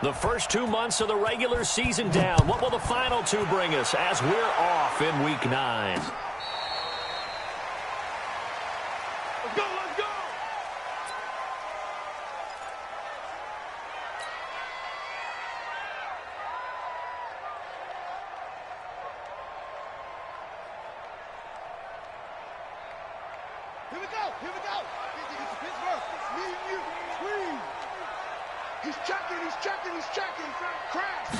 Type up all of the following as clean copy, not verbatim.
The first 2 months of the regular season down. What will the final two bring us as we're off in Week 9? Let's go, let's go! Here we go, here we go! It's Pittsburgh, it's me and you, please! He's checking, crash!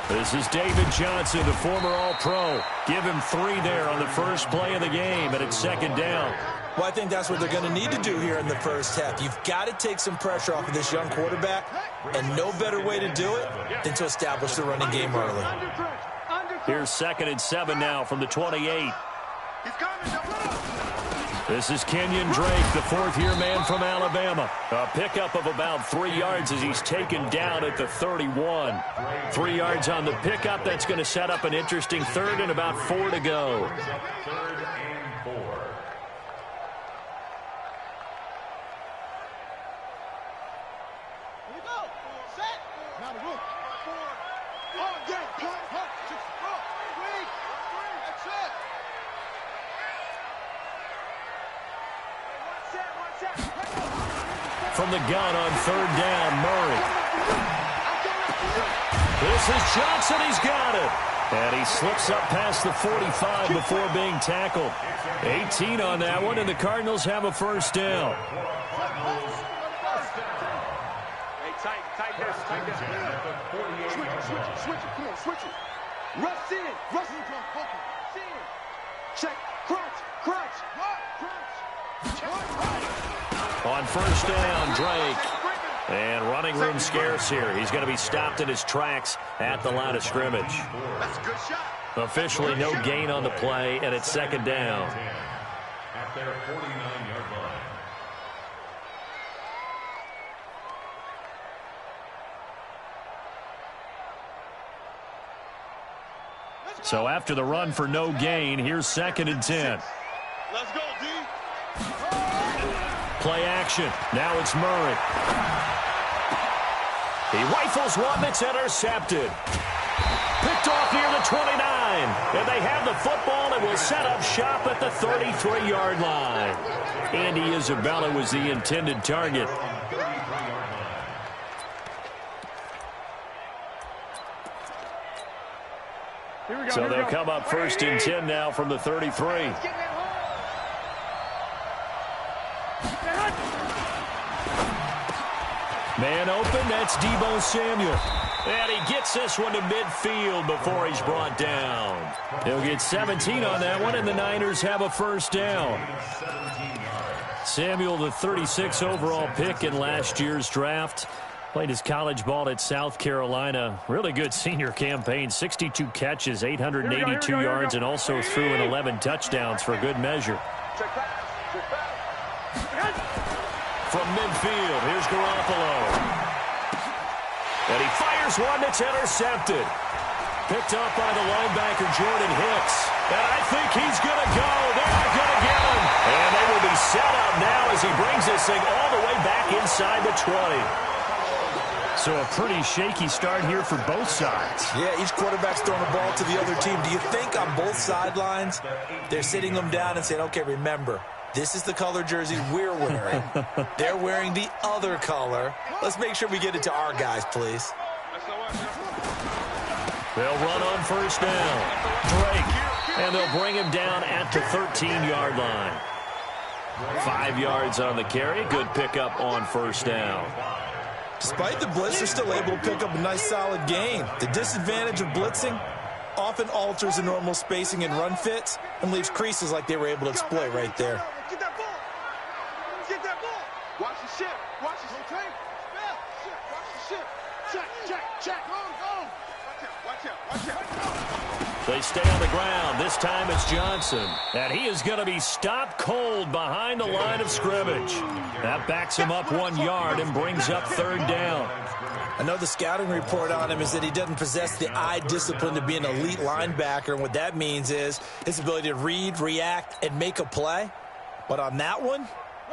This is David Johnson, the former All-Pro. Give him 3 there on the first play of the game, and it's second down. Well, I think that's what they're going to need to do here in the first half. You've got to take some pressure off of this young quarterback, and no better way to do it than to establish the running game early. Here's 2nd and 7 now from the 28. This is Kenyon Drake, the fourth-year man from Alabama. A pickup of about 3 yards as he's taken down at the 31. 3 yards on the pickup. That's going to set up an interesting third and about 4 to go. Third and 4. Here we go. Set. Now the roof. 4. Oh, yeah. Punt. 6. 3. That's it. From the gun on third down, Murray. This is Johnson. He's got it. And he slips up past the 45 before being tackled. 18 on that one, and the Cardinals have a first down. Hey, tight down. Switch it. Come on, switch it. Rush in. Check. Crunch. On first down, Drake. And running room scarce here. He's going to be stopped in his tracks at the line of scrimmage. That's a good shot. Officially no gain on the play, and it's second down. At their 49-yard line. So after the run for no gain, here's 2nd and 10. Let's go, D. Play action. Now it's Murray. He rifles one that's intercepted. Picked off near the 29. And they have the football and will set up shop at the 33-yard line. Andy Isabella was the intended target. So they'll come up first and 10 now from the 33. Man open, that's Deebo Samuel. And he gets this one to midfield before he's brought down. He'll get 17 on that one, and the Niners have a first down. Samuel, the 36 overall pick in last year's draft. Played his college ball at South Carolina. Really good senior campaign. 62 catches, 882 yards, and also threw in 11 touchdowns for good measure. From midfield, here's Garoppolo. And he fires one that's intercepted. Picked up by the linebacker, Jordan Hicks. And I think he's going to go. They're not going to get him. And they will be set up now as he brings this thing all the way back inside the 20. So a pretty shaky start here for both sides. Yeah, each quarterback's throwing the ball to the other team. Do you think on both sidelines they're sitting them down and saying, okay, remember, this is the color jersey we're wearing. They're wearing the other color. Let's make sure we get it to our guys, please. They'll run on first down. Drake. And they'll bring him down at the 13-yard line. 5 yards on the carry. Good pickup on first down. Despite the blitz, they're still able to pick up a nice solid gain. The disadvantage of blitzing often alters the normal spacing and run fits and leaves creases like they were able to exploit right there. Get that ball. Get that ball. Watch the ship. Watch the ship. Watch the ship. Check. Go. Watch out. They stay on the ground. This time it's Johnson. And he is going to be stopped cold behind the line of scrimmage. That backs him up 1 yard and brings up third down. I know the scouting report on him is that he doesn't possess the eye discipline to be an elite linebacker, and what that means is his ability to read, react, and make a play. But on that one,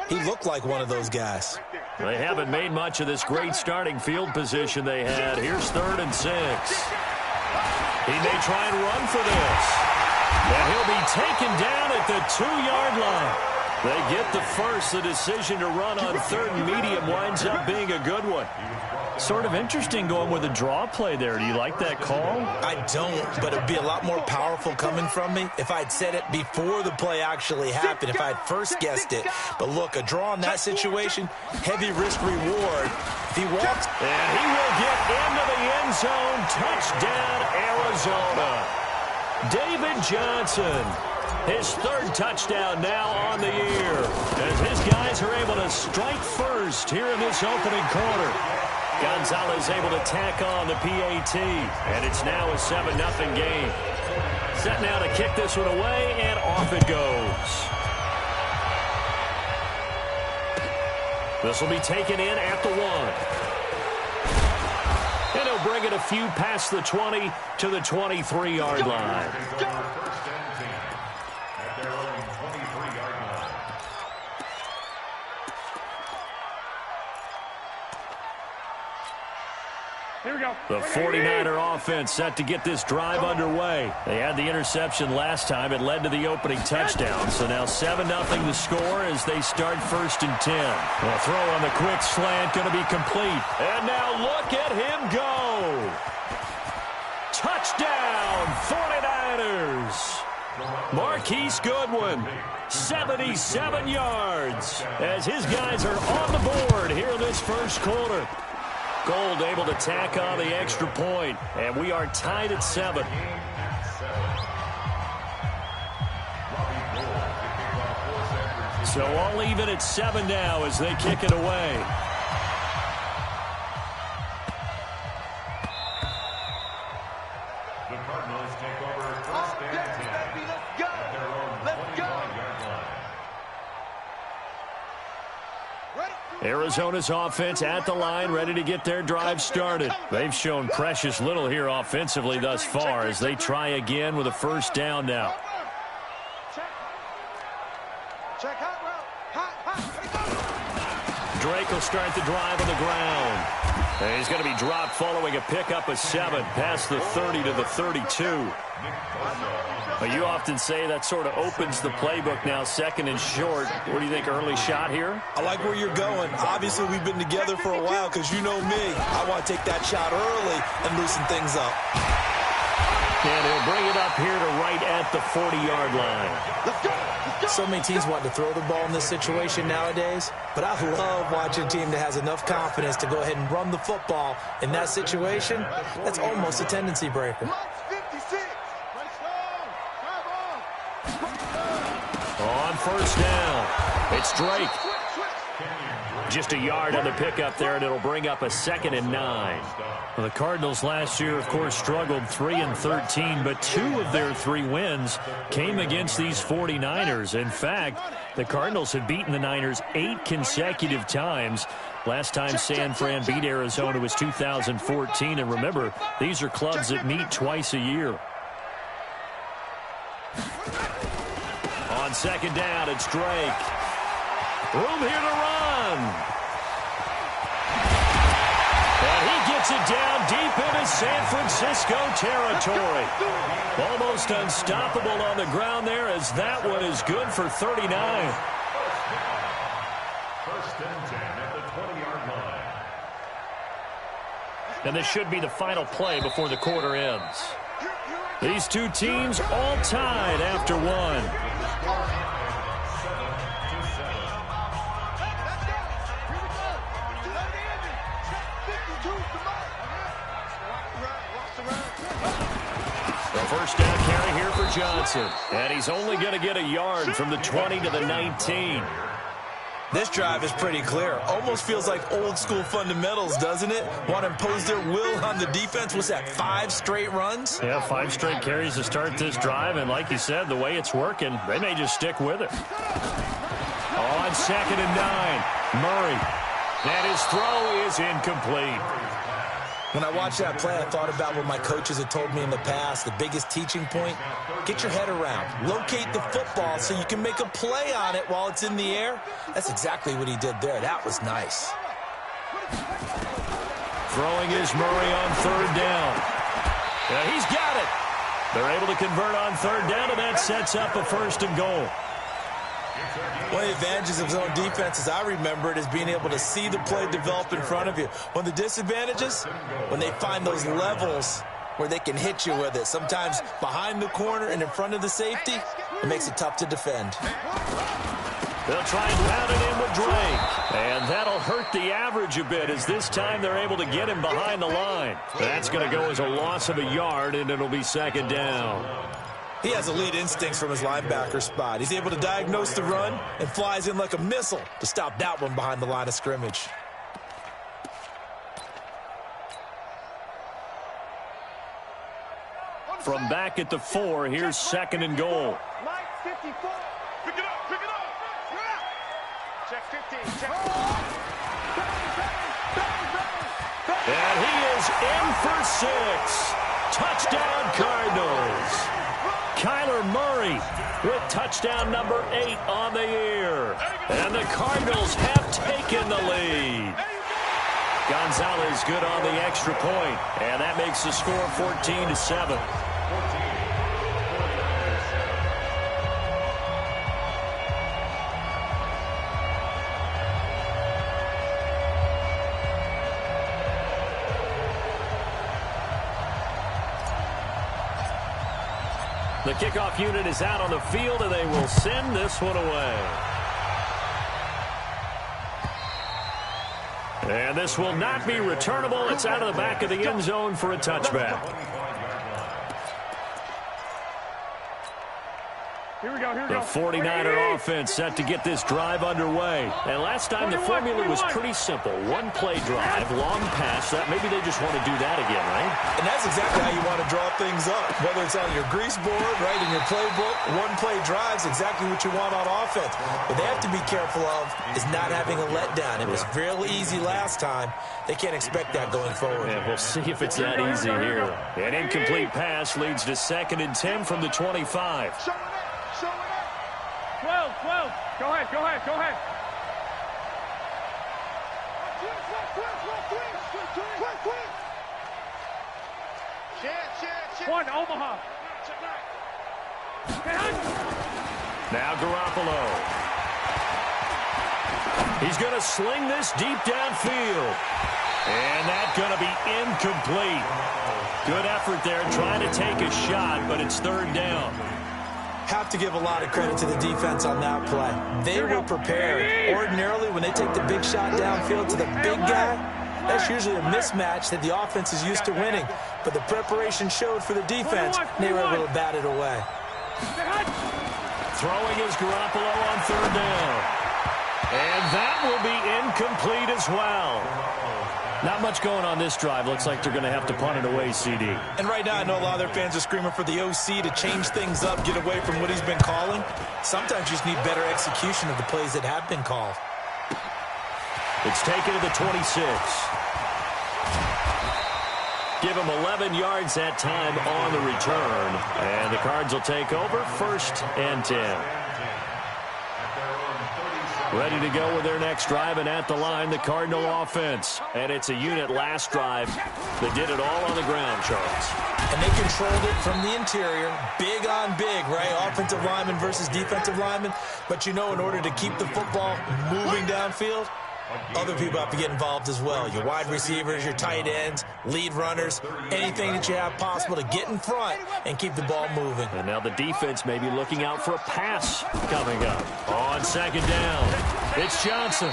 He looked like one of those guys. They haven't made much of this great starting field position they had. Here's 3rd and 6. He may try and run for this. And he'll be taken down at the 2-yard line. They get the first. The decision to run on 3rd and medium winds up being a good one. Sort of interesting going with a draw play there. Do you like that call? I don't, but it'd be a lot more powerful coming from me if I'd said it before the play actually happened, if I'd first guessed it. But look, a draw in that situation, heavy risk reward. If he walks... And he will get into the end zone. Touchdown, Arizona. David Johnson, his 3rd touchdown now on the year, as his guys are able to strike first here in this opening quarter. Gonzalez able to tack on the PAT, and it's now a 7-0 game. Set now to kick this one away, and off it goes. This will be taken in at the 1. And he'll bring it a few past the 20 to the 23-yard line. Here we go. The 49er offense set to get this drive underway. They had the interception last time. It led to the opening touchdown. So now 7-0 the score as they start 1st and 10. The throw on the quick slant going to be complete. And now look at him go. Touchdown, 49ers. Marquise Goodwin, 77 yards, as his guys are on the board here in this first quarter. Gold able to tack on the extra point, and we are tied at 7. So all even at 7 now as they kick it away. The Cardinals take over 1st and 10. Let's go. Let's go. Arizona's offense at the line, ready to get their drive started. They've shown precious little here offensively thus far as they try again with a 1st down now. Drake will start the drive on the ground. And he's going to be dropped following a pickup of 7 past the 30 to the 32. But you often say that sort of opens the playbook now, 2nd and short. What do you think, early shot here? I like where you're going. Obviously, we've been together for a while because you know me. I want to take that shot early and loosen things up. And he'll bring it up here to right at the 40-yard line. So many teams want to throw the ball in this situation nowadays, but I love watching a team that has enough confidence to go ahead and run the football in that situation. That's almost a tendency breaker. On 1st down, it's Drake. Just a yard on the pickup there, and it'll bring up a 2nd and 9. Well, the Cardinals last year, of course, struggled 3-13, but 2 of their 3 wins came against these 49ers. In fact, the Cardinals have beaten the Niners 8 consecutive times. Last time San Fran beat Arizona was 2014, and remember, these are clubs that meet twice a year. On 2nd down, it's Drake. Room here to run. And he gets it down deep into San Francisco territory. Almost unstoppable on the ground there as that one is good for 39. 1st and 10 at the 20-yard line. And this should be the final play before the quarter ends. These two teams all tied after 1. The 1st down carry here for Johnson. And he's only going to get a yard from the 20 to the 19. This drive is pretty clear. Almost feels like old school fundamentals, doesn't it? Want to impose their will on the defense. What's that, 5 straight runs? Yeah, 5 straight carries to start this drive. And like you said, the way it's working, they may just stick with it. On 2nd and 9, Murray. And his throw is incomplete. When I watched that play, I thought about what my coaches had told me in the past. The biggest teaching point, get your head around. Locate the football so you can make a play on it while it's in the air. That's exactly what he did there. That was nice. Throwing is Murray on third down. Yeah, he's got it. They're able to convert on third down, and that sets up a 1st and goal. One of the advantages of zone defense, as I remember it, is being able to see the play develop in front of you. One of the disadvantages, when they find those levels where they can hit you with it, sometimes behind the corner and in front of the safety, it makes it tough to defend. They'll try and round it in with Drake. And that'll hurt the average a bit, as this time they're able to get him behind the line. That's going to go as a loss of a yard, and it'll be 2nd down. He has elite instincts from his linebacker spot. He's able to diagnose the run and flies in like a missile to stop that one behind the line of scrimmage. From back at the 4, here's 2nd and goal. Mike, 54. Pick it up, pick it up. Check 15, check. And he is in for 6. Touchdown, Cardinals. Kyler Murray with touchdown number 8 on the year. And the Cardinals have taken the lead. Gonzalez good on the extra point, and that makes the score 14-7. The kickoff unit is out on the field, and they will send this one away. And this will not be returnable. It's out of the back of the end zone for a touchback. Here we go, here we The go. 49er offense set to get this drive underway. And last time the formula was pretty simple. One play drive, long pass. That maybe they just want to do that again, right? And that's exactly how you want to draw things up. Whether it's on your grease board, right, in your playbook, one play drive's exactly what you want on offense. What they have to be careful of is not having a letdown. It was real easy last time. They can't expect that going forward. And we'll see if it's that easy here. An incomplete pass leads to 2nd and 10 from the 25. Show it up, show it up. 12, 12. Go ahead, go ahead, go ahead. One, Omaha. Now Garoppolo. He's going to sling this deep downfield. And that's going to be incomplete. Good effort there trying to take a shot, but it's 3rd down. Have to give a lot of credit to the defense on that play. They were prepared. Ordinarily, when they take the big shot downfield to the big guy, that's usually a mismatch that the offense is used to winning. But the preparation showed for the defense, and they were able to bat it away. Throwing is Garoppolo on 3rd down. And that will be incomplete as well. Not much going on this drive. Looks like they're going to have to punt it away, CD. And right now, I know a lot of their fans are screaming for the OC to change things up, get away from what he's been calling. Sometimes you just need better execution of the plays that have been called. It's taken to the 26. Give him 11 yards that time on the return. And the Cards will take over 1st and 10. Ready to go with their next drive, and at the line, the Cardinal offense. And it's a unit last drive that did it all on the ground, Charles. And they controlled it from the interior, big on big, right? Offensive lineman versus defensive lineman. But you know, in order to keep the football moving downfield, other people have to get involved as well. Your wide receivers, your tight ends, lead runners, anything that you have possible to get in front and keep the ball moving. And now the defense may be looking out for a pass coming up. On 2nd down, it's Johnson.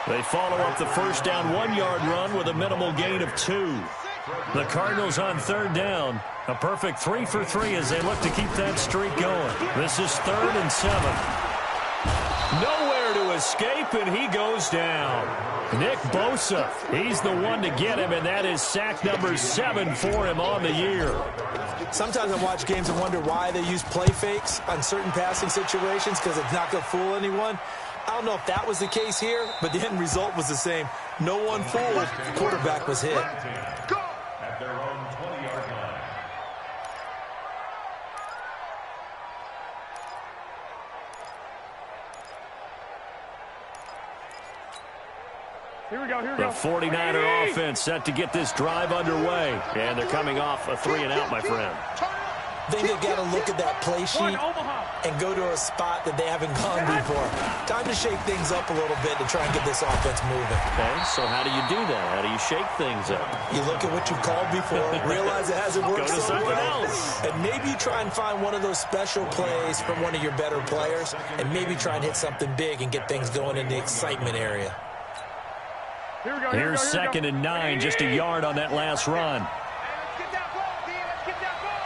They follow up the 1st down 1-yard run with a minimal gain of 2. The Cardinals on 3rd down. A perfect 3 for 3 as they look to keep that streak going. This is 3rd and 7. Nowhere to escape, and he goes down. Nick Bosa, he's the one to get him, and that is sack number 7 for him on the year. Sometimes I watch games and wonder why they use play fakes on certain passing situations, because it's not going to fool anyone. I don't know if that was the case here, but the end result was the same. No one fooled. The quarterback was hit. Go! At their own 20-yard line. Here we go, here we The go. 49er offense set to get this drive underway. And they're coming off a 3-and-out, my friend. I think they've got to look at that play sheet and go to a spot that they haven't gone before. Time to shake things up a little bit to try and get this offense moving. Okay, so how do you do that? How do you shake things up? You look at what you called before, realize it hasn't worked Go to so something well, else. and maybe you try and find one of those special plays from one of your better players, and maybe try and hit something big and get things going in the excitement area. Here we go, Here's 2nd and 9, just a yard on that last run. Let's get that ball, D. Let's get that ball.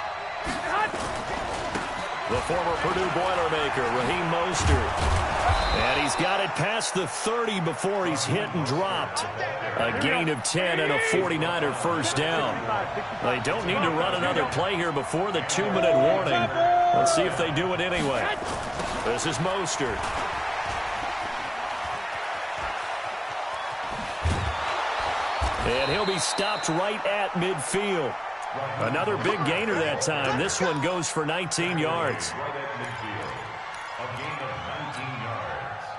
The former Purdue Boilermaker, Raheem Mostert. And he's got it past the 30 before he's hit and dropped. A gain of 10 and a 49er first down. They don't need to run another play here before the 2-minute warning. Let's see if they do it anyway. This is Mostert. And he'll be stopped right at midfield. Another big gainer that time. This one goes for 19 yards.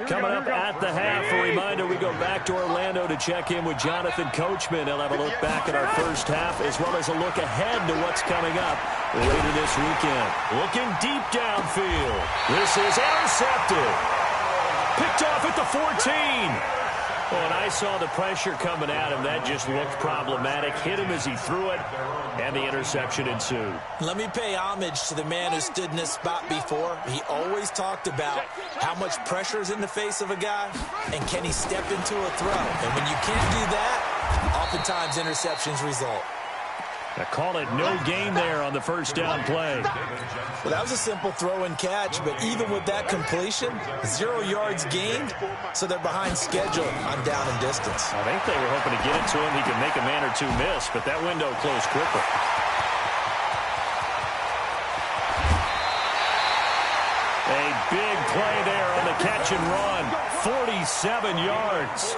Coming up at the half, a reminder, we go back to Orlando to check in with Jonathan Coachman. He'll have a look back at our first half as well as a look ahead to what's coming up later this weekend. Looking deep downfield. This is intercepted. Picked off at the 14. Well, and I saw the pressure coming at him. That just looked problematic. Hit him as he threw it, and the interception ensued. Let me pay homage to the man who stood in this spot before. He always talked about how much pressure is in the face of a guy, and can he step into a throw. And when you can't do that, oftentimes interceptions result. I call it no gain there on the first down play. Well, that was a simple throw and catch, but even with that completion, 0 yards gained, so they're behind schedule on down and distance. I think they were hoping to get it to him. He could make a man or two miss, but that window closed quickly. A big play there on the catch and run. 47 yards.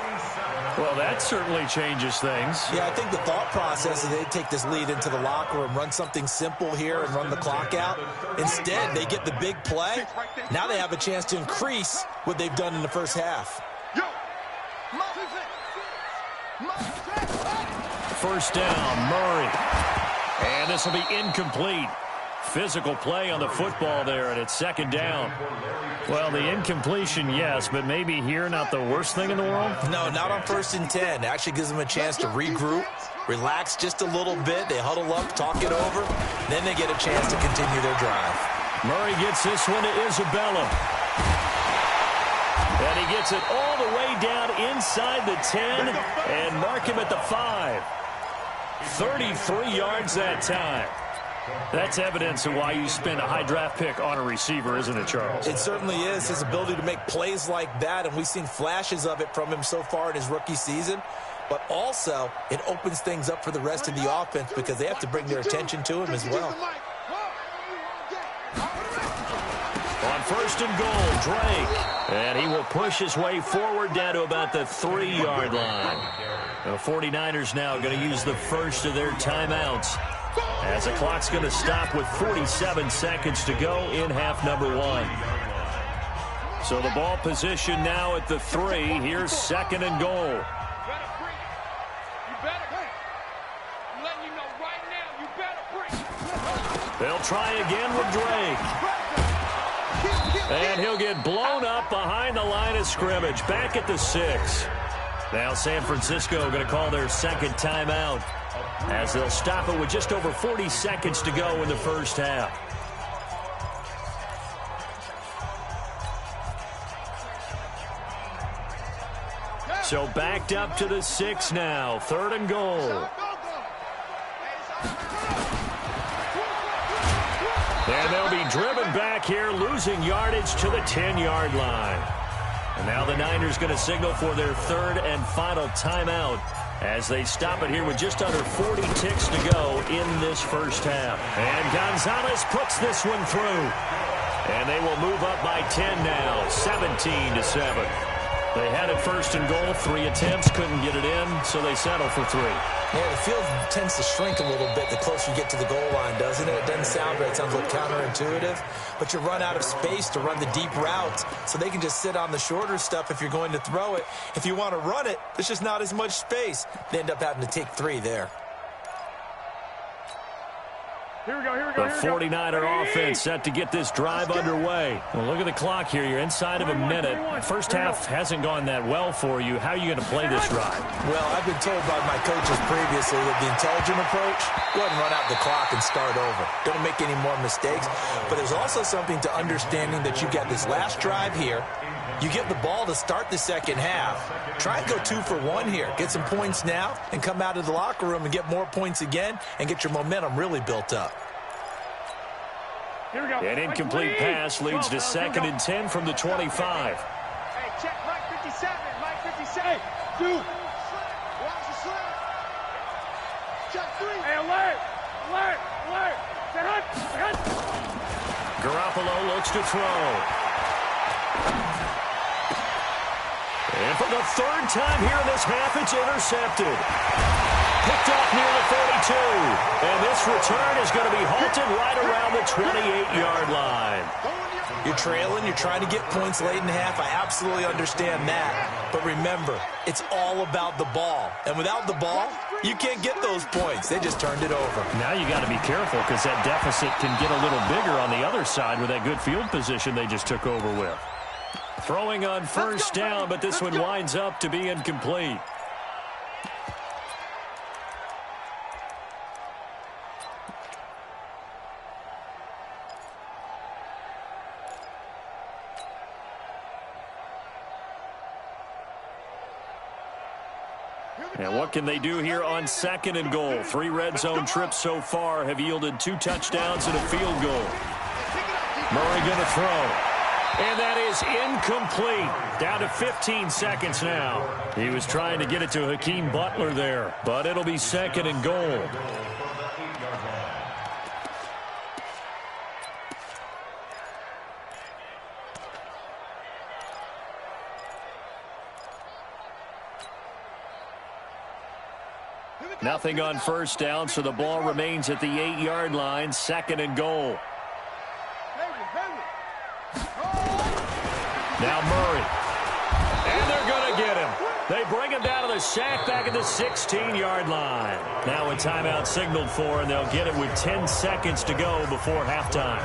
Well, that certainly changes things. Yeah, I think the thought process is they take this lead into the locker room, run something simple here and run the clock out. Instead, they get the big play. Now they have a chance to increase what they've done in the first half. First down, Murray. And this will be incomplete. Physical play on the football there, and it's 2nd down. Well, the incompletion, yes, but maybe here not the worst thing in the world? No, not on 1st and 10. It actually gives them a chance to regroup, relax just a little bit. They huddle up, talk it over. Then they get a chance to continue their drive. Murray gets this one to Isabella. And he gets it all the way down inside the 10 and mark him at the 5. 33 yards that time. That's evidence of why you spend a high draft pick on a receiver, isn't it, Charles? It certainly is. His ability to make plays like that, and we've seen flashes of it from him so far in his rookie season. But also, it opens things up for the rest of the offense because they have to bring their attention to him as well. On 1st and goal, Drake. And he will push his way forward down to about the 3-yard line. The 49ers now going to use the first of their timeouts, as the clock's going to stop with 47 seconds to go in half number 1. So the ball position now at the 3. Here's 2nd and goal. They'll try again with Drake. And he'll get blown up behind the line of scrimmage. Back at the 6. Now San Francisco going to call their 2nd timeout, as they'll stop it with just over 40 seconds to go in the first half. So backed up to the 6 now. 3rd and goal. And they'll be driven back here, losing yardage to the 10-yard line. And now the Niners going to signal for their 3rd and final timeout, as they stop it here with just under 40 ticks to go in this first half. And Gonzalez puts this one through. And they will move up by 10 now, 17-7. They had it first and goal, 3 attempts, couldn't get it in, so they settle for 3. Yeah, the field tends to shrink a little bit the closer you get to the goal line, doesn't it? It doesn't sound right. It sounds a little counterintuitive. But you run out of space to run the deep routes, so they can just sit on the shorter stuff if you're going to throw it. If you want to run it, there's just not as much space. They end up having to take 3 there. Here we go. The 49er offense set to get this drive underway. Well, look at the clock here. You're inside of a minute. First half hasn't gone that well for you. How are you going to play this drive? Well, I've been told by my coaches previously that the intelligent approach, go ahead and run out the clock and start over. Don't make any more mistakes. But there's also something to understanding that you got this last drive here. You get the ball to start the second half. Try and go 2 for 1 here. Get some points now and come out of the locker room and get more points again and get your momentum really built up. Here we go. An incomplete pass leads to 2nd and 10 from the 25. Hey, check Mike 57. Mike 57. Hey, dude. Watch the slam. Check 3. Hey, alert. Garoppolo looks to throw. And for the 3rd time here in this half, it's intercepted. Picked off near the 42. And this return is going to be halted right around the 28-yard line. You're trailing. You're trying to get points late in the half. I absolutely understand that. But remember, it's all about the ball. And without the ball, you can't get those points. They just turned it over. Now you got to be careful because that deficit can get a little bigger on the other side with that good field position they just took over with. Throwing on first down, but this one winds up to be incomplete. And what can they do here on 2nd and goal? 3 red zone trips so far have yielded 2 touchdowns and a field goal. Murray going to throw. And that is incomplete. Down to 15 seconds now. He was trying to get it to Hakeem Butler there, but it'll be 2nd and goal. Nothing on first down, so the ball remains at the 8-yard line, 2nd and goal. Now Murray. And they're going to get him. They bring him down to the sack back at the 16-yard line. Now a timeout signaled for, and they'll get it with 10 seconds to go before halftime.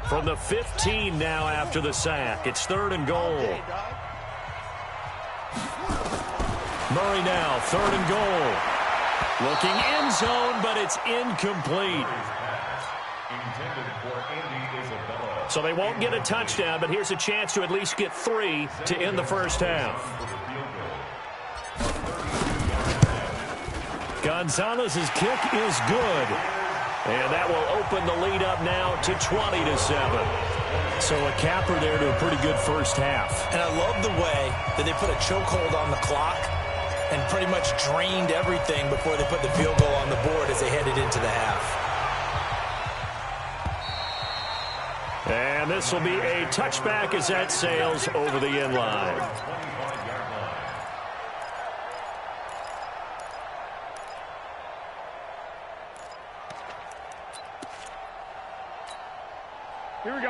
From the 15 now after the sack. It's 3rd and goal. Murray now, 3rd and goal. Looking end zone, but it's incomplete. So they won't get a touchdown, but here's a chance to at least get 3 to end the first half. Gonzalez's kick is good. And that will open the lead up now to 20-7. So a capper there to a pretty good first half. And I love the way that they put a chokehold on the clock and pretty much drained everything before they put the field goal on the board as they headed into the half. And this will be a touchback as that sails over the end line.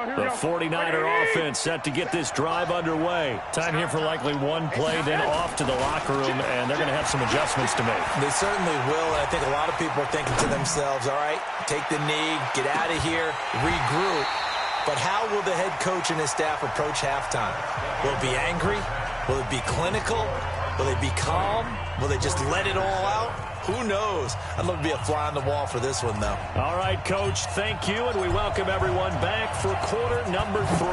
The 49er offense set to get this drive underway. Time here for likely one play, then off to the locker room, and they're going to have some adjustments to make. They certainly will, and I think a lot of people are thinking to themselves, all right, take the knee, get out of here, regroup. But how will the head coach and his staff approach halftime? Will it be angry? Will it be clinical? Will they be calm? Will they just let it all out? Who knows? I'd love to be a fly on the wall for this one, though. All right, Coach, thank you, and we welcome everyone back for quarter number 3.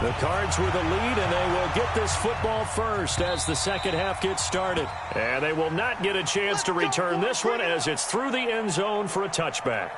The Cards with the lead, and they will get this football first as the second half gets started. And they will not get a chance to return this one as it's through the end zone for a touchback.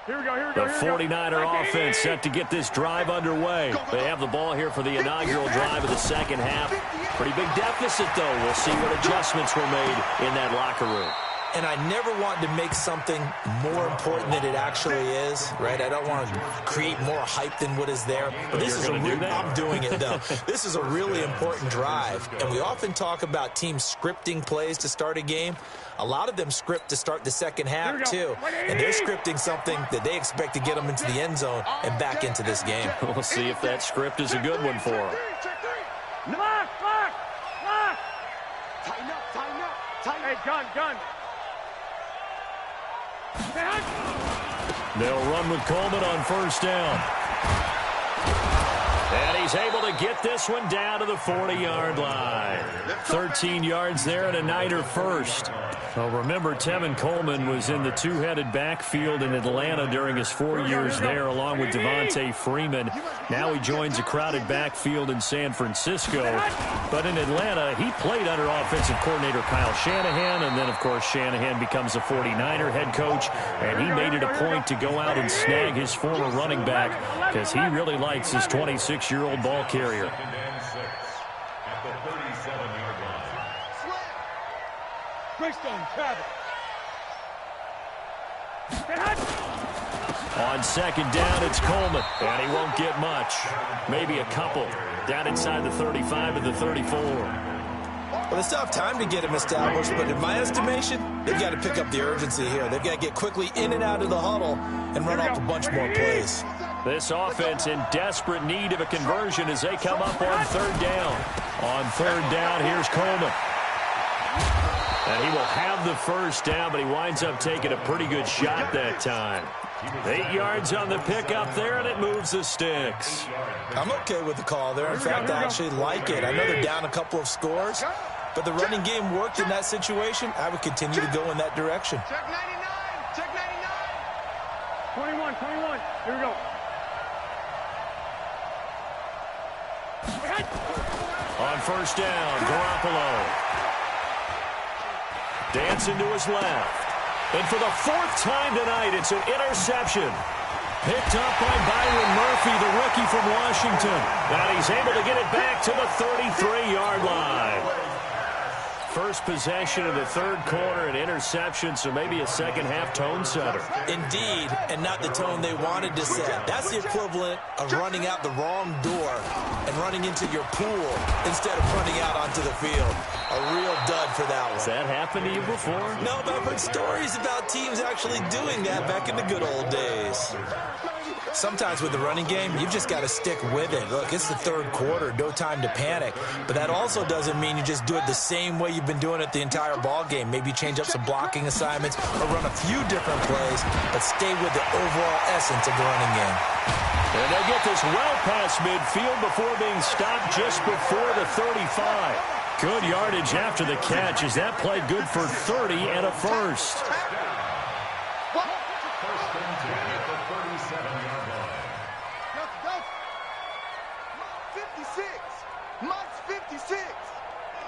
The 49er offense set to get this drive underway. They have the ball here for the inaugural drive of the second half. Pretty big deficit, though. We'll see what adjustments were made in that locker room. And I never want to make something more important than it actually is, right? I don't want to create more hype than what is there. But this is I'm doing it, though. This is a really important drive. And we often talk about teams scripting plays to start a game. A lot of them script to start the second half, too. And they're scripting something that they expect to get them into the end zone and back into this game. We'll see if that script is a good one for them. Lock! Tighten up. Hey, gun. They'll run with Coleman on first down. And he's able to get this one down to the 40-yard line. 13 yards there and a Niner first. Well, remember, Tevin Coleman was in the two-headed backfield in Atlanta during his 4 years there, along with Devontae Freeman. Now he joins a crowded backfield in San Francisco. But in Atlanta, he played under offensive coordinator Kyle Shanahan, and then, of course, Shanahan becomes a 49er head coach, and he made it a point to go out and snag his former running back because he really likes his 26-year-old ball carrier. On second down, it's Coleman, and he won't get much. Maybe a couple down inside the 35 to the 34. Well, they still have time to get him established, but in my estimation, they've got to pick up the urgency here. They've got to get quickly in and out of the huddle and run off a bunch more plays. This offense in desperate need of a conversion as they come up on third down. On third down, here's Coleman. And he will have the first down, but he winds up taking a pretty good shot that time. 8 yards on the pickup there, and it moves the sticks. I'm okay with the call there. In fact, I actually like it. I know they're down a couple of scores, but the running game worked in that situation. I would continue to go in that direction. Check 99. 21. Here we go. On first down, Garoppolo. Dancing to his left. And for the fourth time tonight, it's an interception. Picked up by Byron Murphy, the rookie from Washington. And he's able to get it back to the 33-yard line. First possession of the third quarter, an interception, so maybe a second-half tone setter. Indeed, and not the tone they wanted to set. That's the equivalent of running out the wrong door and running into your pool instead of running out onto the field. A real dud for that one. Has that happened to you before? No, but I've heard stories about teams actually doing that back in the good old days. Sometimes with the running game, you've just got to stick with it. Look, it's the third quarter, no time to panic. But that also doesn't mean you just do it the same way you've been doing it the entire ball game. Maybe change up some blocking assignments or run a few different plays, but stay with the overall essence of the running game. And they get this well past midfield before being stopped just before the 35. Good yardage after the catch as that played good for 30 and a first. Mike's 56.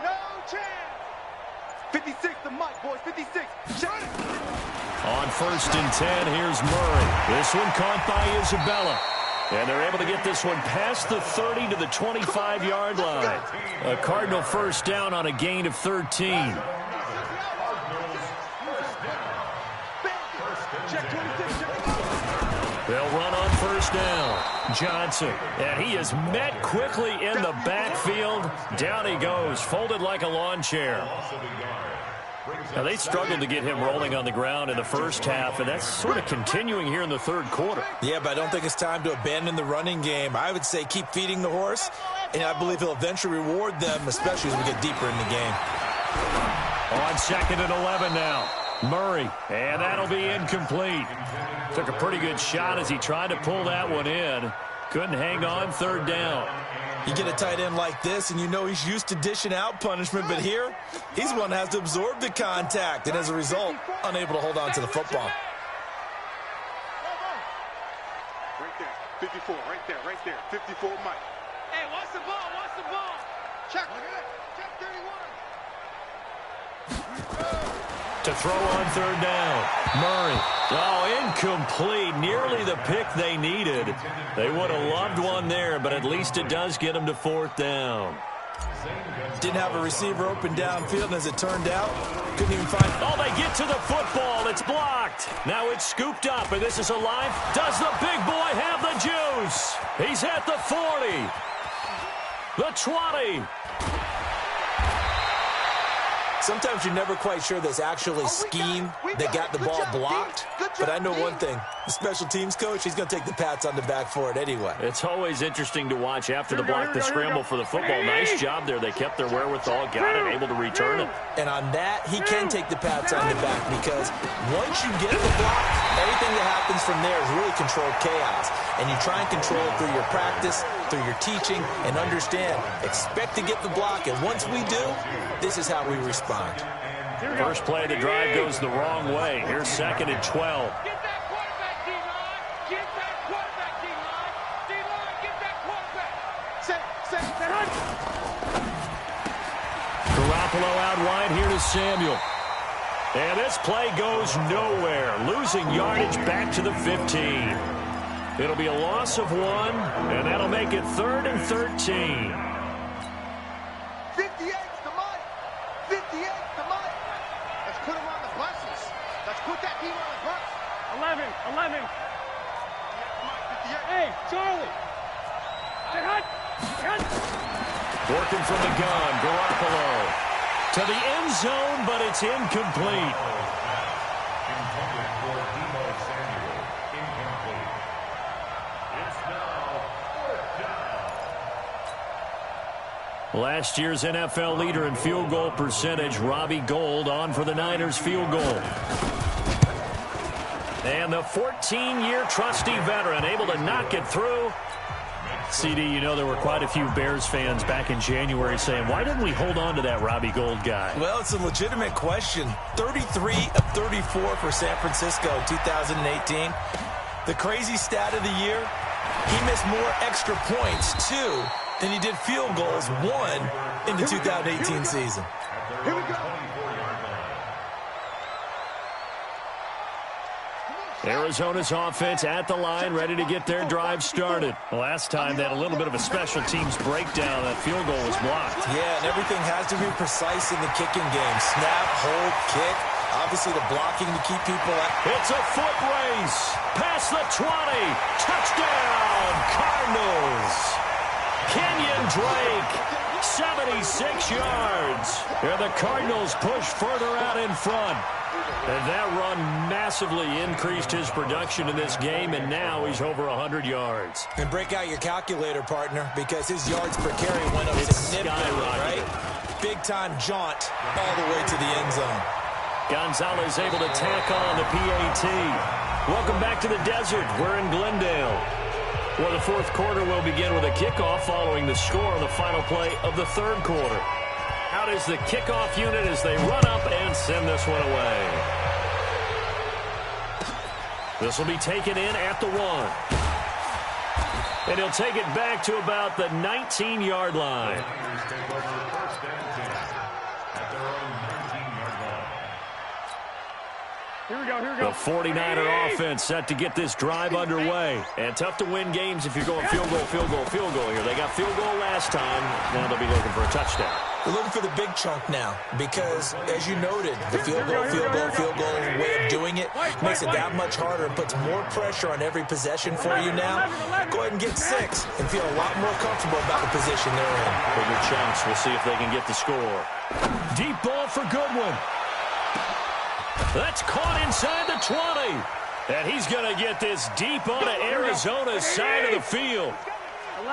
No chance. 56 to Mike, boys. 56. Shot it. On first and 10, here's Murray. This one caught by Isabella. And they're able to get this one past the 30 to the 25-yard line. A Cardinal first down on a gain of 13. They'll run on first down. Johnson, and he is met quickly in the backfield. Down he goes, folded like a lawn chair. Now, they struggled to get him rolling on the ground in the first half, and that's sort of continuing here in the third quarter. Yeah, but I don't think it's time to abandon the running game. I would say keep feeding the horse, and I believe he'll eventually reward them, especially as we get deeper in the game. On second and 11 now. Murray, and that'll be incomplete. Took a pretty good shot as he tried to pull that one in. Couldn't hang on third down. You get a tight end like this, and you know he's used to dishing out punishment, but here, he's one that has to absorb the contact, and as a result, unable to hold on to the football. Right there. 54, right there. 54, Mike. Hey, watch the ball. Check. Check 31. To throw on third down. Murray. Oh, incomplete. Nearly the pick they needed. They would have loved one there, but at least it does get them to fourth down. Didn't have a receiver open downfield, and as it turned out, couldn't even find... Oh, they get to the football. It's blocked. Now it's scooped up, and this is alive. Does the big boy have the juice? He's at the 40. The 20. Sometimes you're never quite sure there's actually scheme that got the ball blocked. But I know one thing. The special teams coach, he's going to take the pats on the back for it anyway. It's always interesting to watch after the block, the scramble for the football. Nice job there. They kept their wherewithal, got it, able to return it. And on that, he can take the pats on the back because once you get the block, everything that happens from there is really controlled chaos. And you try and control it through your practice, through your teaching, and understand, expect to get the block. And once we do, this is how we respond. First play of the drive goes the wrong way. Here's 2nd and 12. Get that quarterback, D-line. Get that quarterback, D-line. D-line, get that quarterback. Set. Garoppolo out wide here to Samuel. And this play goes nowhere. Losing yardage back to the 15. It'll be a loss of 1, and that'll make it 3rd and 13. 58's the money. 58's the money. Let's put him on the buses. Let's put that team on the bus. 11. Hey, Charlie. Working from the gun, Garoppolo. To the end zone, but it's incomplete. Intended for Debo Samuel. Incomplete. It's now 4th down. Last year's NFL leader in field goal percentage, Robbie Gould, on for the Niners field goal. And the 14-year trusty veteran able to knock it through. CD, you know there were quite a few Bears fans back in January saying, why didn't we hold on to that Robbie Gould guy? Well, it's a legitimate question. 33 of 34 for San Francisco in 2018. The crazy stat of the year, he missed more extra points, 2, than he did field goals, 1 in the 2018 season. Here we go. Arizona's offense at the line, ready to get their drive started. Last time they had a little bit of a special teams breakdown. That field goal was blocked. Yeah, and everything has to be precise in the kicking game. Snap, hold, kick. Obviously the blocking to keep people out. It's a foot race. Past the 20. Touchdown, Cardinals. Kenyon Drake, 76 yards. And the Cardinals push further out in front. And that run massively increased his production in this game, and now he's over 100 yards. And break out your calculator, partner, because his yards per carry went up significantly, right? Big-time jaunt all the way to the end zone. Gonzalez able to tack on the PAT. Welcome back to the desert. We're in Glendale. Well, the fourth quarter will begin with a kickoff following the score on the final play of the third quarter. Out is the kickoff unit as they run up and send this one away. This will be taken in at the 1. And he'll take it back to about the 19-yard line. Here we go. The 49er offense set to get this drive underway. And tough to win games if you're going field goal here. They got field goal last time. Now they'll be looking for a touchdown. They're looking for the big chunk now because, as you noted, the field goal way of doing it makes it that much harder and puts more pressure on every possession for you now. Go ahead and get 6 and feel a lot more comfortable about the position they're in. Bigger chunks. We'll see if they can get the score. Deep ball for Goodwin. That's caught inside the 20. And he's going to get this deep onto Arizona's side of the field.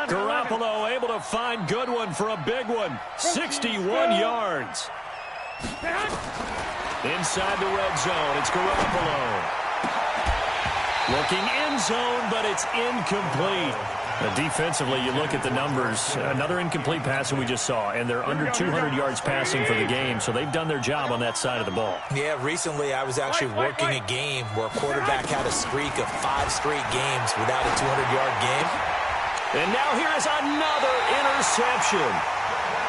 Garoppolo able to find Goodwin for a big one. 61 yards. Inside the red zone, it's Garoppolo. Looking end zone, but it's incomplete. Defensively, you look at the numbers. Another incomplete pass that we just saw, and they're under 200 yards passing for the game, so they've done their job on that side of the ball. Yeah, recently I was actually working a game where a quarterback had a streak of 5 straight games without a 200-yard game. And now here is another interception.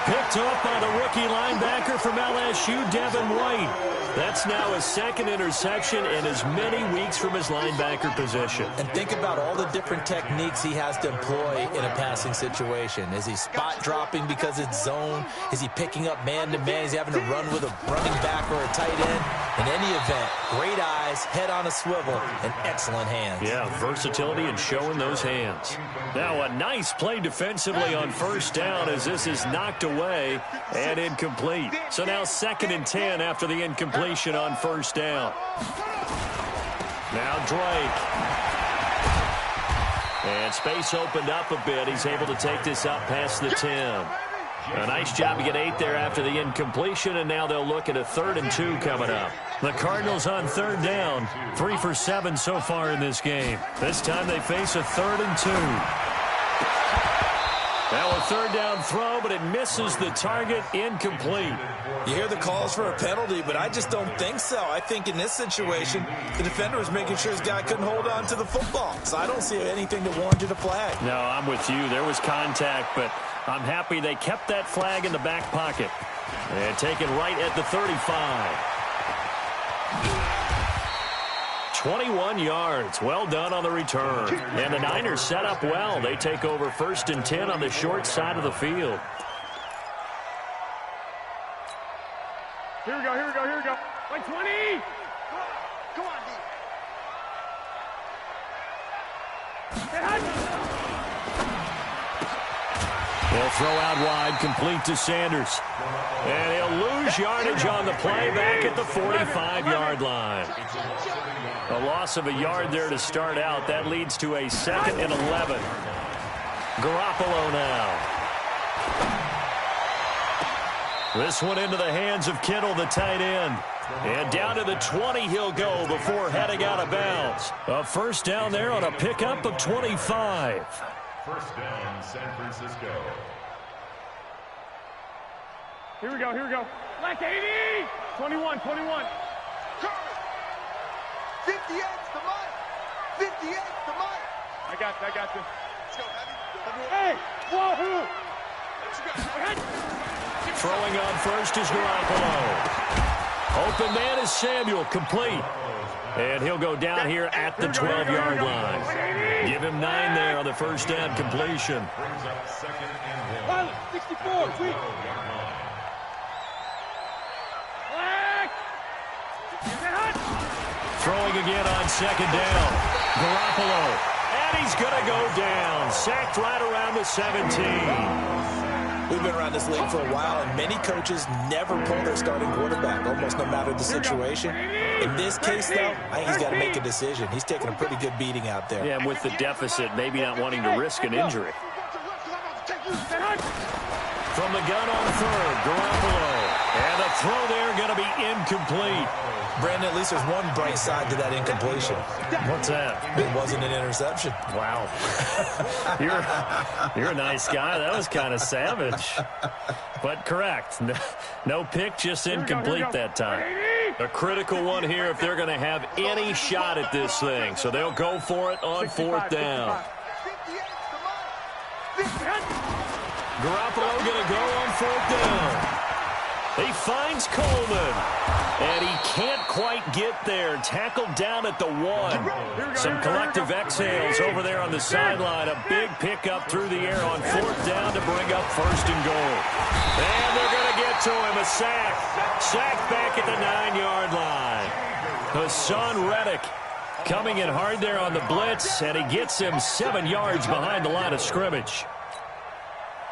Picked off by the rookie linebacker from LSU, Devin White. That's now his second interception and as many weeks from his linebacker position. And think about all the different techniques he has to employ in a passing situation. Is he spot dropping because it's zone? Is he picking up man-to-man? Is he having to run with a running back or a tight end? In any event, great eyes, head on a swivel, and excellent hands. Yeah, versatility and showing those hands. Now a nice play defensively on first down as this is knocked away and incomplete. So now 2nd and 10 after the incompletion on first down. Now Drake. And space opened up a bit. He's able to take this up past the 10. A nice job to get 8 there after the incompletion, and now they'll look at a 3rd and 2 coming up. The Cardinals on 3rd down, 3 for 7 so far in this game. This time they face a 3rd and 2. Now a 3rd down throw, but it misses the target, incomplete. You hear the calls for a penalty, but I just don't think so. I think in this situation, the defender was making sure his guy couldn't hold on to the football. So I don't see anything that warranted a flag. No, I'm with you. There was contact, but I'm happy they kept that flag in the back pocket. And taken right at the 35. 21 yards. Well done on the return. And the Niners set up well. They take over 1st and 10 on the short side of the field. Here we go, here we go, here we go. Like 20! Come on, D. They'll throw out wide, complete to Sanders. And he'll lose yardage on the play back at the 45-yard line. A loss of a yard there to start out. That leads to a 2nd and 11. Garoppolo now. This one into the hands of Kittle, the tight end. And down to the 20 he'll go before heading out of bounds. A 1st down there on a pickup of 25. 1st down, San Francisco. Here we go, here we go. Like 80! 21, 21. 58 to Mike. 58 to Mike. I got you. Let's go, Heavy. Hey, whoa, Throwing on first is Garoppolo. Open man is Samuel, complete. And he'll go down here at the 12-yard line. Give him 9 there on the 1st down completion. Brings up 2nd and 1. 64, sweet. Throwing again on 2nd down. Garoppolo. And he's going to go down. Sacked right around the 17. We've been around this league for a while, and many coaches never pull their starting quarterback, almost no matter the situation. In this case, though, I think he's got to make a decision. He's taking a pretty good beating out there. Yeah, and with the deficit, maybe not wanting to risk an injury. From the gun on 3rd, Garoppolo. And the throw there going to be incomplete. Brandon, at least there's one bright side to that incompletion. What's that? It wasn't an interception. Wow. You're a nice guy. That was kind of savage. But correct. No pick, just incomplete that time. A critical one here if they're going to have any shot at this thing. So they'll go for it on 4th down. Garoppolo going to go on 4th down. He finds Coleman, and he can't quite get there. Tackled down at the 1. Some collective exhales over there on the sideline. A big pickup through the air on 4th down to bring up 1st and goal. And they're going to get to him. A sack. Sacked back at the 9-yard line. Hassan Reddick coming in hard there on the blitz, and he gets him 7 yards behind the line of scrimmage.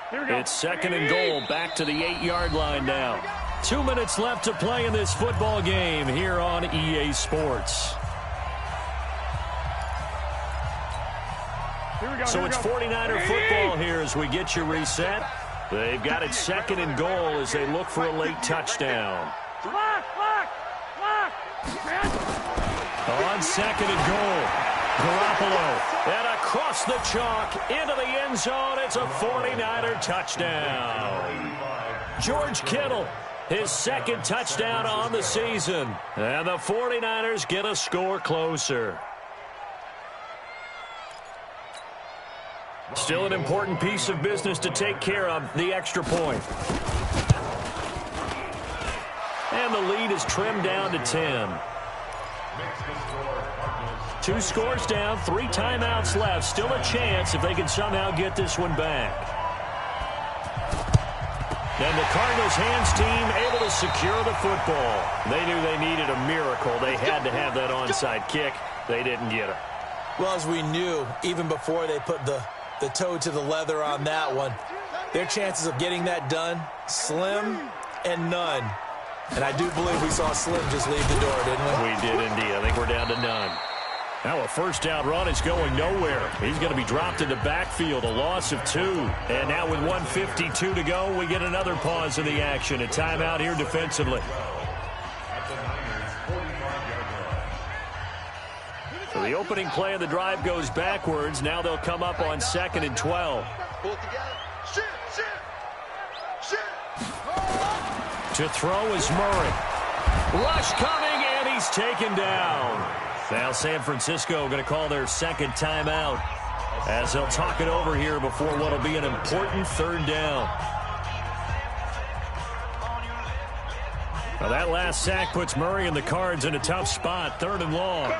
It's 2nd and goal, back to the 8-yard line now. 2 minutes left to play in this football game here on EA Sports. So it's 49er football here as we get you reset. They've got it 2nd and goal as they look for a late touchdown. On 2nd and goal. Garoppolo, and across the chalk, into the end zone, it's a 49er touchdown. George Kittle, his 2nd touchdown on the season. And the 49ers get a score closer. Still an important piece of business to take care of, the extra point. And the lead is trimmed down to 10. 2 scores down, 3 timeouts left. Still a chance if they can somehow get this one back. And the Cardinals hands team able to secure the football. They knew they needed a miracle. They had to have that onside kick. They didn't get it. Well, as we knew, even before they put the toe to the leather on that one, their chances of getting that done, slim and none. And I do believe we saw Slim just leave the door, didn't we? We did indeed. I think we're down to none. Now a first down run is going nowhere. He's going to be dropped in the backfield, a loss of 2. And now with 1:52 to go, we get another pause in the action. A timeout here defensively. So the opening play of the drive goes backwards. Now they'll come up on 2nd and 12. Pull it together. Shit. To throw is Murray. Rush coming, and he's taken down. Now San Francisco going to call their 2nd timeout as they'll talk it over here before what will be an important 3rd down. Now that last sack puts Murray and the Cards in a tough spot, 3rd and long.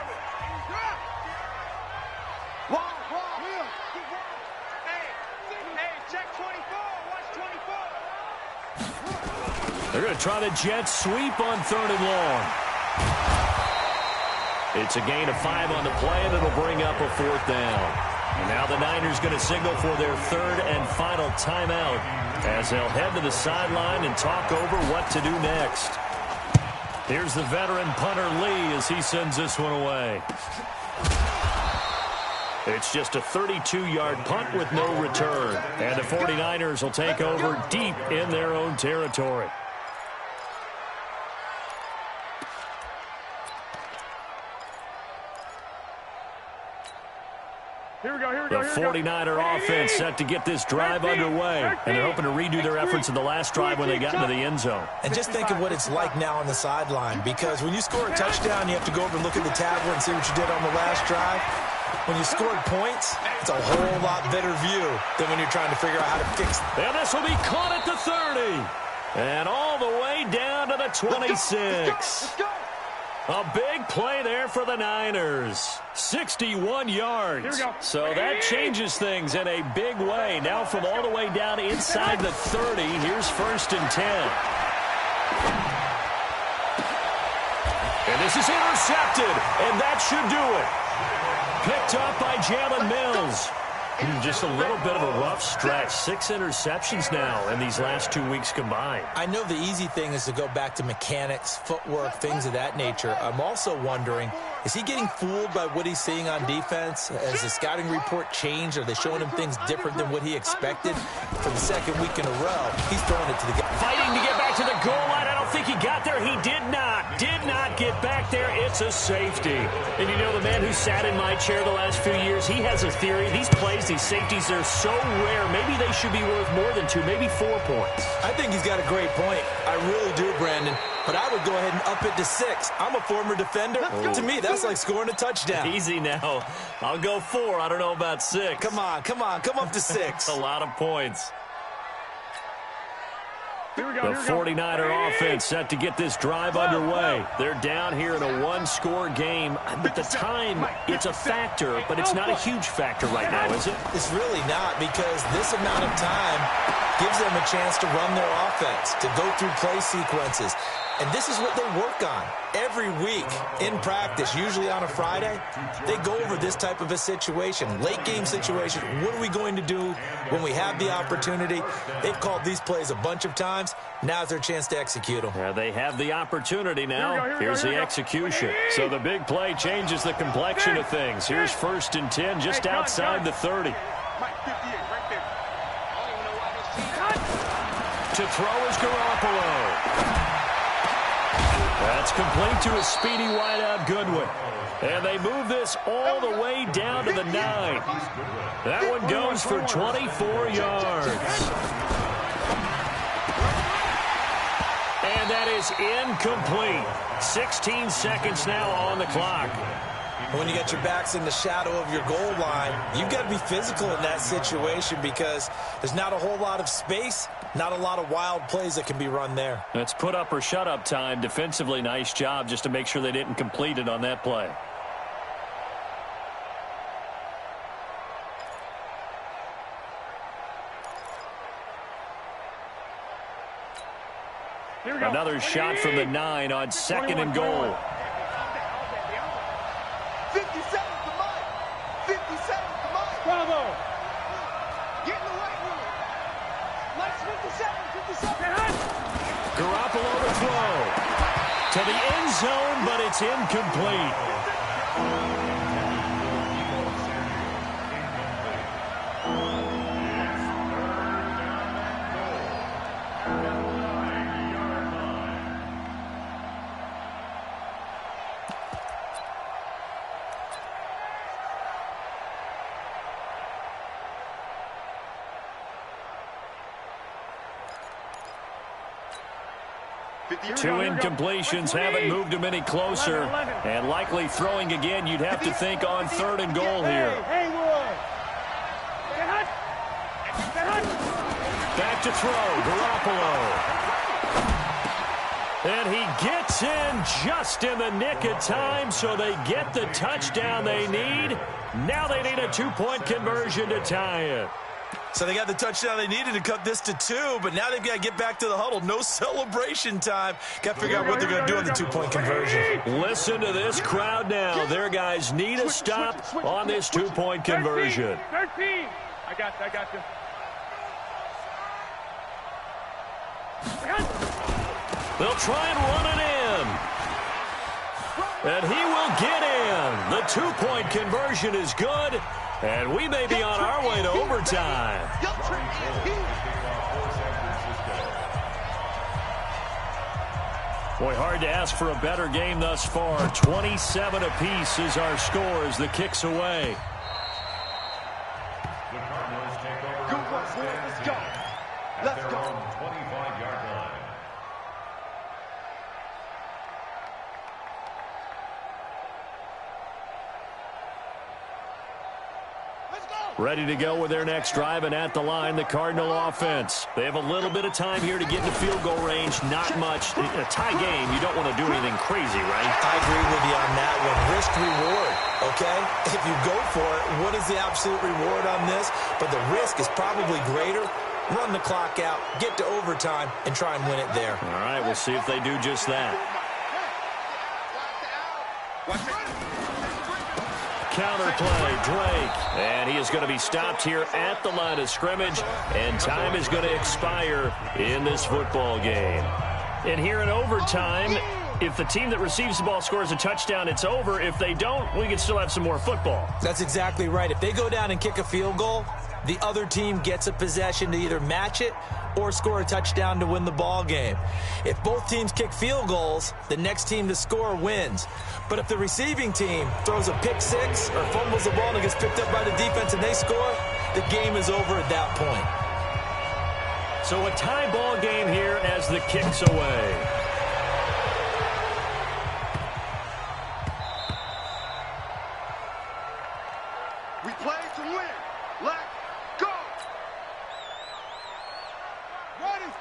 They're going to try the jet sweep on 3rd and long. It's a gain of 5 on the play, and it'll bring up a 4th down. And now the Niners going to signal for their 3rd and final timeout as they'll head to the sideline and talk over what to do next. Here's the veteran punter Lee as he sends this one away. It's just a 32-yard punt with no return. And the 49ers will take over deep in their own territory. The 49er offense set to get this drive underway. And they're hoping to redo their efforts in the last drive when they got into the end zone. And just think of what it's like now on the sideline, because when you score a touchdown, you have to go over and look at the tablet and see what you did on the last drive. When you scored points, it's a whole lot better view than when you're trying to figure out how to fix it. And this will be caught at the 30. And all the way down to the 26. Let's go. A big play there for the Niners. 61 yards. So that changes things in a big way. Now from all the way down inside the 30, here's 1st and 10. And this is intercepted, and that should do it. Picked up by Jalen Mills. Just a little bit of a rough stretch. 6 interceptions now in these last 2 weeks combined. I know the easy thing is to go back to mechanics, footwork, things of that nature. I'm also wondering, is he getting fooled by what he's seeing on defense? Has the scouting report changed? Are they showing him things different than what he expected? For the 2nd week in a row, he's throwing it to the guy. Fighting to get back to the goal line. I don't think he got there. He did not. Did not get back there. It's a safety. And you know, the man who sat in my chair the last few years, he has a theory. These plays, these safeties, they're so rare. Maybe they should be worth more than 2, maybe 4 points. I think he's got a great point. I really do, Brandon. But I would go ahead and up it to 6. I'm a former defender. To me, that's like scoring a touchdown. Easy now. I'll go 4. I don't know about 6. Come on. Come up to 6. A lot of points. The 49er offense set to get this drive underway. They're down here in a 1-score game. At the time, it's a factor, but it's not a huge factor right now, is it? It's really not, because this amount of time gives them a chance to run their offense, to go through play sequences. And this is what they work on every week in practice, usually on a Friday. They go over this type of a situation, late game situation. What are we going to do when we have the opportunity? They've called these plays a bunch of times. Now's their chance to execute them. Yeah, they have the opportunity now. Here's the execution. So the big play changes the complexion of things. Here's 1st and 10 just outside the 30. To throw is Garoppolo. That's complete to a speedy wideout Goodwin. And they move this all the way down to the 9. That one goes for 24 yards. And that is incomplete. 16 seconds now on the clock. And when you got your backs in the shadow of your goal line, you've got to be physical in that situation because there's not a whole lot of space, not a lot of wild plays that can be run there. That's put up or shut up time. Defensively, nice job just to make sure they didn't complete it on that play. Another shot from the 9 on 2nd and goal. 50 seconds to Mike. 50 seconds to Mike. Bravo. Get in the right room. Mike's 50 seconds. Garoppolo to throw. To the end zone, but it's incomplete. 2 incompletions haven't moved him any closer. And likely throwing again, you'd have to think on 3rd and goal here. Back to throw, Garoppolo. And he gets in just in the nick of time, so they get the touchdown they need. Now they need a 2-point conversion to tie it. So they got the touchdown they needed to cut this to 2, but now they've got to get back to the huddle. No celebration time. Got to figure out what they're going to do on the 2-point conversion. Listen to this crowd now. Their guys need a stop on this 2-point conversion. 13. I got you. They'll try and run it in. And he will get in. The 2-point conversion is good. And we may be on our way to overtime. Boy, hard to ask for a better game thus far. 27 apiece is our score as the kick's away. The Cardinals take over. Good work, boys. Let's go. Let's go. 25-yard line. Ready to go with their next drive, and at the line, the Cardinal offense. They have a little bit of time here to get into field goal range. Not much. In a tie game, you don't want to do anything crazy, right? I agree with you on that one. Risk-reward, okay? If you go for it, what is the absolute reward on this? But the risk is probably greater. Run the clock out, get to overtime, and try and win it there. All right, we'll see if they do just that. Counter play, Drake. And he is going to be stopped here at the line of scrimmage. And time is going to expire in this football game. And here in overtime, if the team that receives the ball scores a touchdown, it's over. If they don't, we can still have some more football. That's exactly right. If they go down and kick a field goal, the other team gets a possession to either match it or score a touchdown to win the ball game. If both teams kick field goals, the next team to score wins. But if the receiving team throws a pick six or fumbles the ball and it gets picked up by the defense and they score, the game is over at that point. So a tie ball game here as the kick's away. We play to win. Let's go.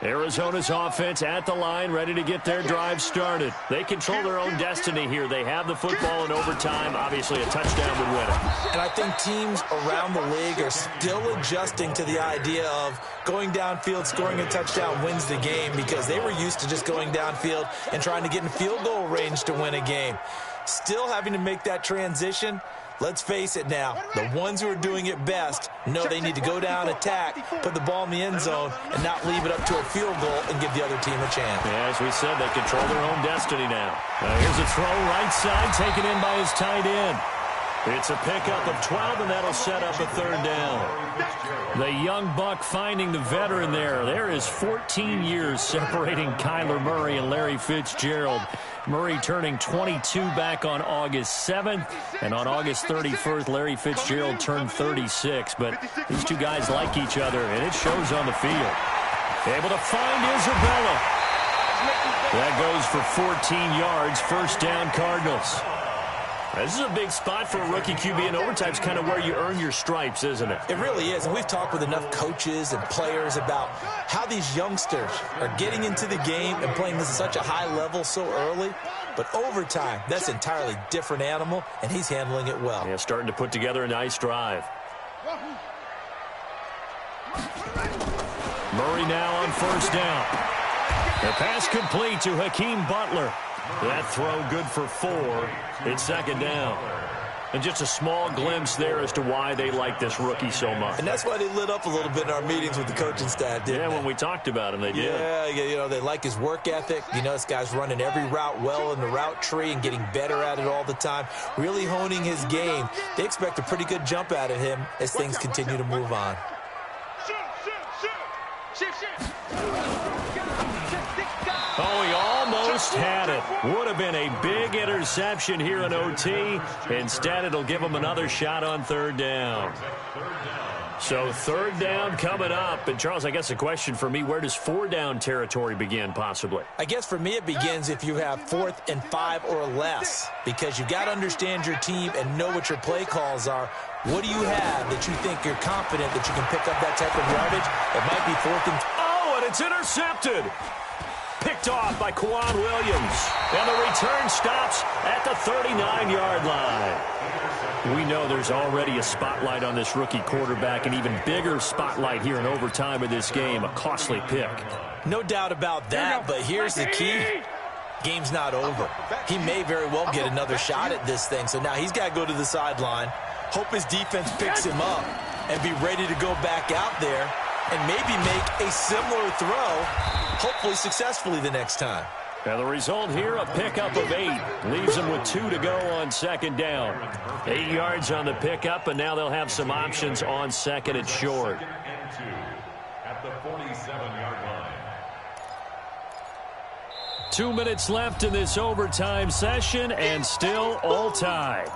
Arizona's offense at the line, ready to get their drive started. They control their own destiny here. They have the football in overtime. Obviously, a touchdown would win it. And I think teams around the league are still adjusting to the idea of going downfield, scoring a touchdown wins the game because they were used to just going downfield and trying to get in field goal range to win a game. Still having to make that transition. Let's face it now, the ones who are doing it best know they need to go down, attack, put the ball in the end zone, and not leave it up to a field goal and give the other team a chance. Yeah, as we said, they control their own destiny now. Here's a throw right side, taken in by his tight end. It's a pickup of 12, and that'll set up a third down. The young buck finding the veteran there. There is 14 years separating Kyler Murray and Larry Fitzgerald. Murray turning 22 back on August 7th, and on August 31st, Larry Fitzgerald turned 36. But these two guys like each other, and it shows on the field. Able to find Isabella. That goes for 14 yards, first down Cardinals. This is a big spot for a rookie QB, and overtime's kind of where you earn your stripes, isn't it? It really is, and we've talked with enough coaches and players about how these youngsters are getting into the game and playing this at such a high level so early. But overtime, that's an entirely different animal, and he's handling it well. Yeah, starting to put together a nice drive. Murray now on first down. The pass complete to Hakeem Butler. That throw good for 4. It's second down. And just a small glimpse there as to why they like this rookie so much. And that's why they lit up a little bit in our meetings with the coaching staff, didn't they? When we talked about him, they did. Yeah, you know, they like his work ethic. You know, this guy's running every route well in the route tree and getting better at it all the time, really honing his game. They expect a pretty good jump out of him as things continue to move on. Oh, he almost had it. Would have been a big interception here in OT. Instead, it'll give him another shot on third down. So third down coming up. And, Charles, I guess the question for me, where does 4-down territory begin possibly? I guess for me it begins if you have 4th and 5 or less, because you've got to understand your team and know what your play calls are. What do you have that you think you're confident that you can pick up that type of yardage? It might be 4th and... Oh, and it's intercepted. Picked off by Kwan Williams. And the return stops at the 39-yard line. We know there's already a spotlight on this rookie quarterback, an even bigger spotlight here in overtime of this game. A costly pick. No doubt about that, but here's the key. Game's not over. He may very well get another shot at this thing, so now he's got to go to the sideline, hope his defense picks him up, and be ready to go back out there and maybe make a similar throw, hopefully successfully the next time. Now the result here, a pickup of 8. Leaves them with 2 to go on second down. 8 yards on the pickup, and now they'll have some options on second and short. At the 47-yard line. 2 minutes left in this overtime session, and still all tied.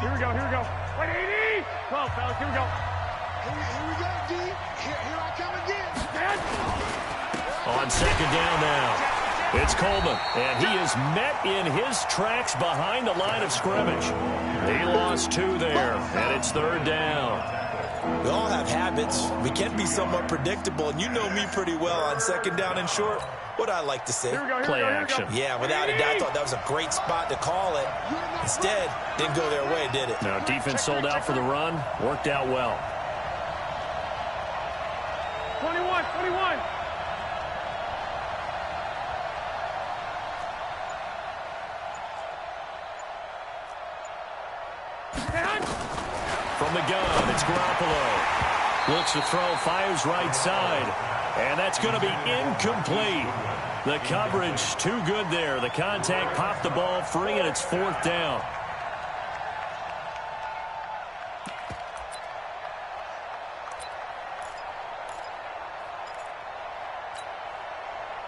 Here we go, here we go. 180! 12, fellas, here we go. Here we go, D. Here I come again. On second down now, it's Coleman, and he is met in his tracks behind the line of scrimmage. He lost 2 there, and it's third down. We all have habits. We can be somewhat predictable, and you know me pretty well on second down and short. What I like to say. Play action. Yeah, without a doubt, I thought that was a great spot to call it. Instead, didn't go their way, did it? Now, defense sold out for the run. Worked out well. 21, 21. From the gun, it's Garoppolo. Looks to throw, fires right side. And that's going to be incomplete. The coverage too good there. The contact popped the ball free, and it's fourth down.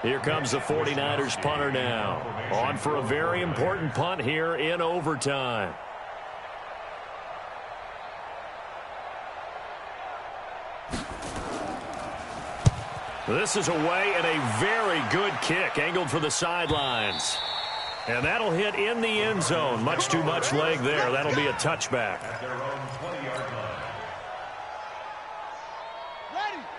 Here comes the 49ers punter now. On for a very important punt here in overtime. This is away, and a very good kick angled for the sidelines. And that'll hit in the end zone. Much too much leg there. That'll be a touchback.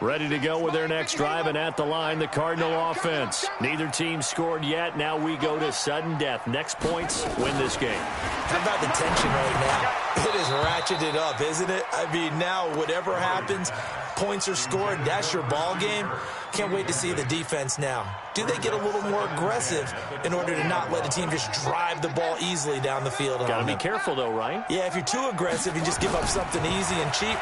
Ready to go with their next drive, and at the line, the Cardinal offense. Neither team scored yet. Now we go to sudden death. Next points win this game. How about the tension right now? It is ratcheted up, isn't it? I mean, now whatever happens, points are scored. That's your ball game. Can't wait to see the defense now. Do they get a little more aggressive in order to not let a team just drive the ball easily down the field? Got to be careful, though, right? Yeah, if you're too aggressive, you just give up something easy and cheap.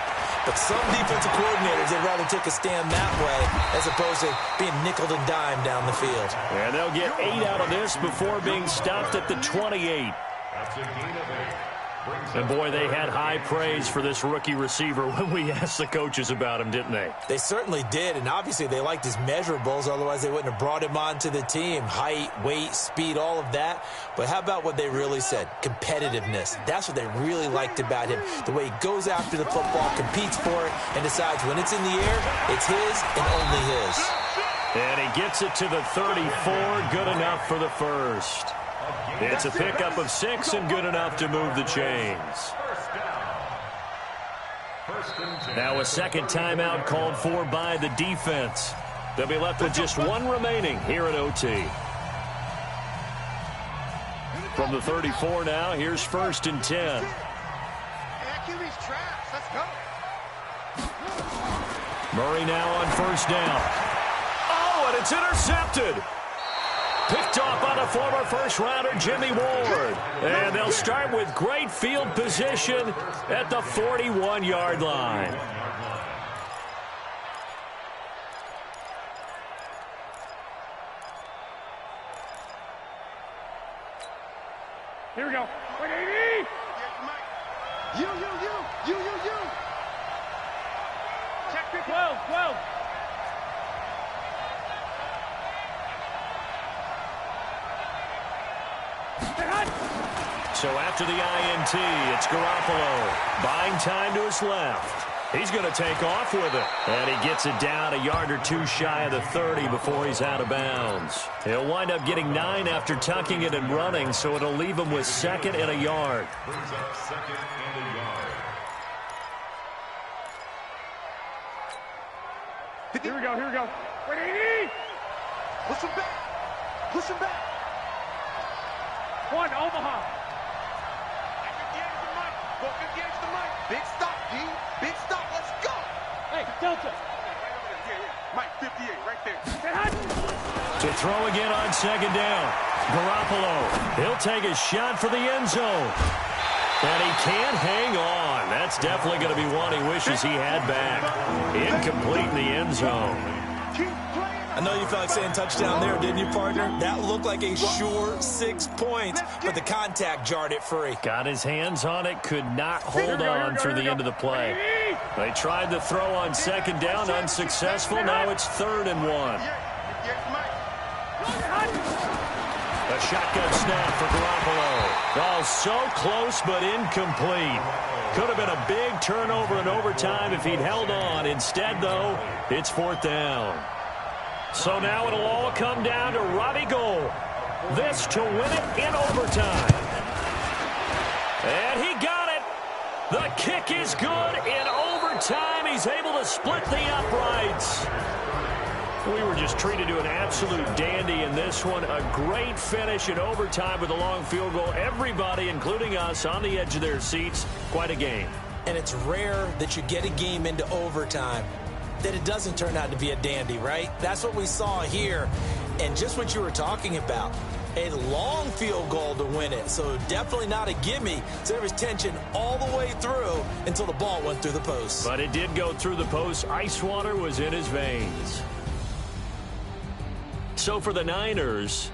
But some defensive coordinators, they'd rather take a stand that way as opposed to being nickeled and dimed down the field. And they'll get 8 out of this before being stopped at the 28. That's a gain of 8. And, boy, they had high praise for this rookie receiver when we asked the coaches about him, didn't they? They certainly did, and obviously they liked his measurables. Otherwise, they wouldn't have brought him onto the team. Height, weight, speed, all of that. But how about what they really said? Competitiveness. That's what they really liked about him. The way he goes after the football, competes for it, and decides when it's in the air, it's his and only his. And he gets it to the 34. Good enough for the first. It's a pickup of 6 and good enough to move the chains. Now a second timeout called for by the defense. They'll be left with just 1 remaining here at OT. From the 34 now, here's 1st and 10. Murray now on 1st down. Oh, and it's intercepted. Picked off by the former first-rounder Jimmy Ward. And they'll start with great field position at the 41-yard line. Here we go. 180. You. Check 12. So after the INT, it's Garoppolo. Buying time to his left. He's going to take off with it. And he gets it down a yard or 2 shy of the 30 before he's out of bounds. He'll wind up getting 9 after tucking it and running, so it'll leave him with 2nd and a yard. Brings up 2nd and a yard. Here we go. 180. Push him back. 1, Omaha. Go 58 to the mic. Big stop, D. Big stop. Let's go. Hey, Delta. Mike, 58, right there. To throw again on 2nd down. Garoppolo. He'll take a shot for the end zone. And he can't hang on. That's definitely going to be one he wishes he had back. Incomplete in the end zone. I know you felt like saying touchdown there, didn't you, partner? That looked like a sure 6 points, but the contact jarred it free. Got his hands on it, could not hold on through the end of the play. They tried to throw on 2nd down, unsuccessful. Now it's 3rd and 1. A shotgun snap for Garoppolo. Oh, so close but incomplete. Could have been a big turnover in overtime if he'd held on. Instead, though, it's 4th down. So now it'll all come down to Robbie Gould. This to win it in overtime. And he got it. The kick is good in overtime. He's able to split the uprights. We were just treated to an absolute dandy in this one. A great finish in overtime with a long field goal. Everybody, including us, on the edge of their seats. Quite a game. And it's rare that you get a game into overtime that it doesn't turn out to be a dandy, right? That's what we saw here. And just what you were talking about, a long field goal to win it. So definitely not a gimme. So there was tension all the way through until the ball went through the post. But it did go through the post. Ice water was in his veins. So for the Niners,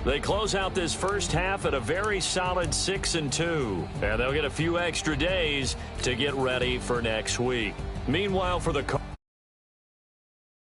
they close out this first half at a very solid 6-2. And they'll get a few extra days to get ready for next week. Meanwhile, for the